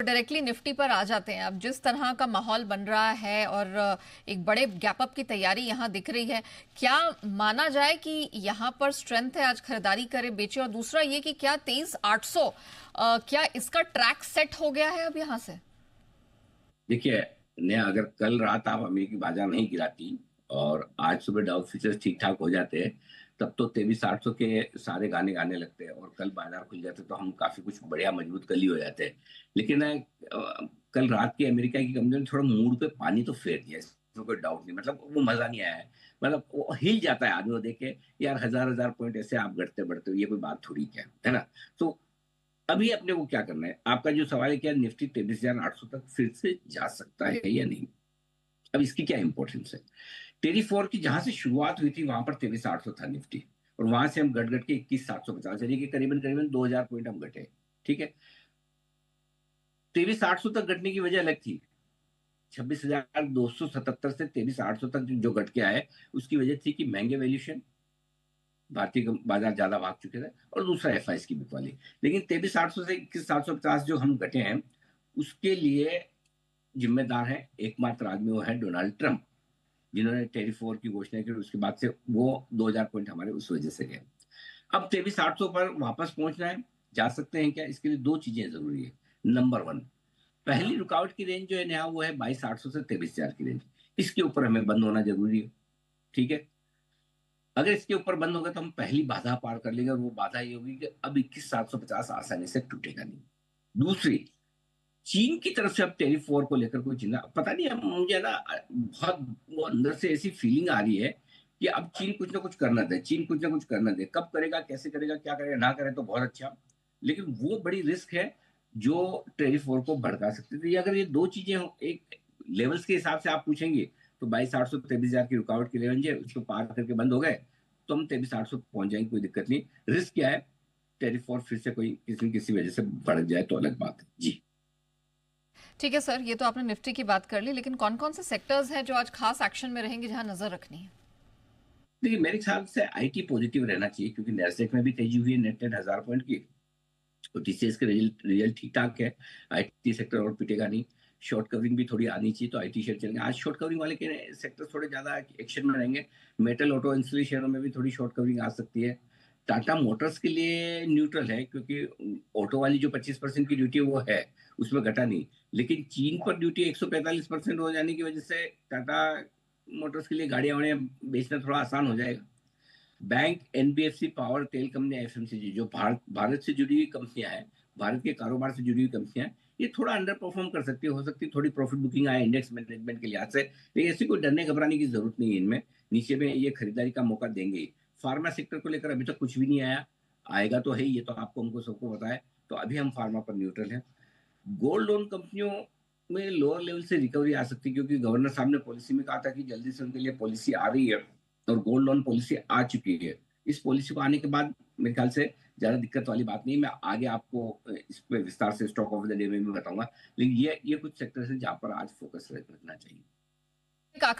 Directly Nifty पर आ जाते हैं। अब जिस तरह का माहौल बन रहा है और एक बड़े गैप अप की तैयारी यहाँ दिख रही है, क्या माना जाए कि यहाँ पर स्ट्रेंथ है, आज खरीदारी करे बेचे? और दूसरा ये कि क्या 23,800 क्या इसका ट्रैक सेट हो गया है अब यहाँ से? देखिए, ने अगर कल रात आप अमेरिकी बाजार नहीं गिराती और आज सुबह डाउ फ्यूचर्स ठीक ठाक हो जाते, तब तो 23,800 के सारे गाने गाने लगते और कल बाजार खुल जाते तो हम काफी कुछ बढ़िया मजबूत कल ही हो जाते। लेकिन कल रात की अमेरिका की कमजोरी ने थोड़ा मूड पे पानी तो फेर दिया, इसमें कोई डाउट नहीं। मतलब वो मजा नहीं आया है। मतलब वो हिल जाता है आदमी को देख के, यार हजार हजार पॉइंट ऐसे आप घटते बढ़ते हो, ये कोई बात थोड़ी क्या है ना। तो अभी अपने को क्या करना है, आपका जो सवाल है क्या निफ्टी 23,800 तक फिर से जा सकता है या नहीं। अब इसकी क्या इंपॉर्टेंस है, 24 की जहां से शुरुआत हुई थी वहां पर 23,800 था निफ्टी, और वहां से हम घट घट के 21,750 यानी कि करीबन करीबन 2,000 पॉइंट हम घटे। ठीक है, 23,800 तक घटने की वजह अलग थी। 26,277 से 23,800 तक जो घट के आए, उसकी वजह थी कि महंगे वैल्यूएशन, भारतीय बाजार ज्यादा भाग चुके थे, और दूसरा एफ की बिकवाली। लेकिन 23,800 से 21,750 जो हम घटे हैं, उसके लिए जिम्मेदार है एकमात्र आदमी, वो है डोनाल्ड ट्रंप, जिन्होंने टेरिफ वॉर की घोषणा की। उसके बाद से वो 2,000 पॉइंट हमारे उस वजह से गए। अब 23,800 पर वापस पहुंचना है, जा सकते हैं क्या, इसके लिए दो चीजें जरूरी है। नंबर वन, पहली रुकावट की रेंज जो है नया, वो है 22,800 से 23,000 की रेंज। इसके ऊपर हमें बंद होना जरूरी है। ठीक है, अगर इसके ऊपर बंद होगा तो हम पहली बाधा पार कर लेंगे, और वो बाधा ये होगी कि अब 21,750 आसानी से टूटेगा नहीं। दूसरी, चीन की तरफ से अब टेरिफ वॉर को लेकर कोई चिंता पता नहीं, अब मुझे ना बहुत वो अंदर से ऐसी फीलिंग आ रही है कि अब चीन कुछ ना कुछ करना दे, चीन कुछ ना कुछ करना दे। कब करेगा, कैसे करेगा, क्या करेगा, ना करे तो बहुत अच्छा, लेकिन वो बड़ी रिस्क है जो टेरिफ वॉर को भड़का सकती थी। अगर ये दो चीजें एक लेवल्स के हिसाब से आप पूछेंगे, तो 22,800 23,000 की रुकावट की लेवल है, उसको पार करके बंद हो गए तो हम 23,800 पहुंच जाएंगे, कोई दिक्कत नहीं। रिस्क क्या है, टेरिफ वॉर फिर से कोई किसी किसी वजह से बढ़ जाए तो अलग बात है जी। ठीक है सर, ये तो आपने निफ्टी की बात कर ली, लेकिन कौन कौन से सेक्टर्स हैं जो आज खास एक्शन में रहेंगे, जहां नजर रखनी है? देखिए, मेरे ख्याल से आईटी पॉजिटिव रहना चाहिए, क्योंकि नैस्डैक में भी तेजी हुई है नेट नेट 1,000 पॉइंट की, और टीसीएस के रिजल्ट रिजल्ट ठीक ठाक है। आईटी सेक्टर और पिटेगा नहीं। शॉर्ट कवरिंग भी थोड़ी आनी चाहिए, तो आईटी शेयर चलेंगे। आज शॉर्ट कवरिंग वाले के सेक्टर थोड़े ज्यादा एक्शन में रहेंगे। मेटल, ऑटो, इंसुलेशन शेयरों में भी थोड़ी शॉर्ट कवरिंग आ सकती है। टाटा मोटर्स के लिए न्यूट्रल है, क्योंकि ऑटो वाली जो 25% की ड्यूटी वो है, उसमें घटा नहीं। लेकिन चीन पर ड्यूटी 145% हो जाने की वजह से टाटा मोटर्स के लिए गाड़ियां वाड़ियां बेचना थोड़ा आसान हो जाएगा। बैंक, एनबीएफसी, पावर, तेल कंपनियां, एफएमसीजी, जो भारत भारत से जुड़ी हुई कंपनियां हैं, भारत के कारोबार से जुड़ी हुई कंपनियां, ये थोड़ा अंडर परफॉर्म कर सकती है। हो सकती है थोड़ी प्रॉफिट बुकिंग आए इंडेक्स मैनेजमेंट के लिहाज से, लेकिन ऐसी कोई डरने घबराने की जरूरत नहीं है इनमें। नीचे में ये खरीदारी का मौका देंगे ही। फार्मा सेक्टर को लेकर अभी तक कुछ भी नहीं आया, आएगा तो है ही, ये तो आपको हमको सबको पता है। तो अभी हम फार्मा पर न्यूट्रल हैं। गोल्ड लोन कंपनियों में लोअर लेवल से रिकवरी आ सकती है, क्योंकि गवर्नर साहब ने पॉलिसी में कहा था कि जल्दी से उनके लिए पॉलिसी आ रही है, और गोल्ड लोन पॉलिसी आ चुकी है। इस पॉलिसी को आने के बाद मेरे ख्याल से ज्यादा दिक्कत वाली बात नहीं। मैं आगे आपको इस पे विस्तार से स्टॉक ऑफ द डे में भी बताऊंगा। लेकिन ये कुछ सेक्टर है जहां पर आज फोकस रखना चाहिए।